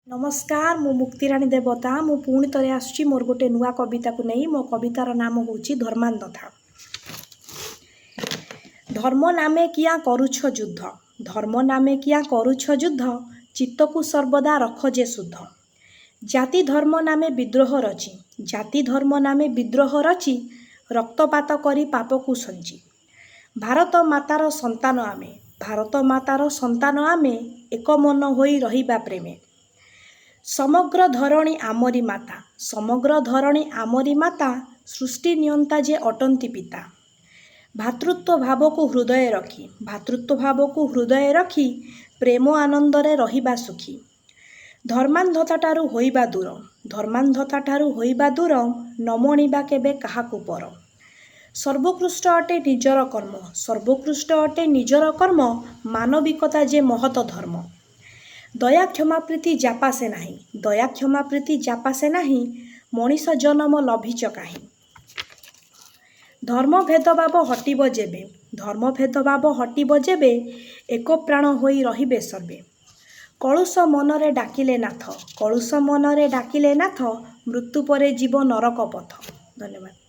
नमस्कार मु मुक्तिराणी देवता मु पुणी थे आसुची मोर गोटे नुआ कविता को नहीं मो कवितार नाम होची धर्मांधता। धर्म नामे किया करुछ युद्ध धर्म नामे किया करुछ युद्ध चित्त को सर्वदा रख जे शुद्ध। जाति धर्म नामे विद्रोह रची जाति धर्म नामे विद्रोह रची रक्तपात करी पाप को संची। भारत मातार संतान आमे भारत मातार संतान आमे एक मन होई रहिबा प्रेमे। समग्र धरणी आमरी माता समग्र धरणी आमरी माता सृष्टि नियंता जे अटंती पिता। भातृत्व भाव को हृदय रखी भातृत्व भाव को हृदय रखी प्रेम आनंदरे रहिबा सुखी। धर्मांधता ठारू होइबा दूर धर्मांधता ठारू होइबा दूर नमणिबा केबे काहाकू पर। सर्वोत्कृष्ट अटे निजर कर्म सर्वोत्कृष्ट अटे निजर कर्म मानविकता जे महत धर्म। दया क्षमा प्रीति जापासे नाही दया क्षमा प्रीति जापासे नाही मनीष जन्म लभिच काहे। धर्म भेदभाव हटिब जेबे धर्म भेदभाव हटिब जेबे एक प्राण होई रहिबे सर्वे। कलुष मनरे डाकिले नाथ कलुष मनरे डाकिले नाथ मृत्यु परे जीव नरक पथ। धन्यवाद।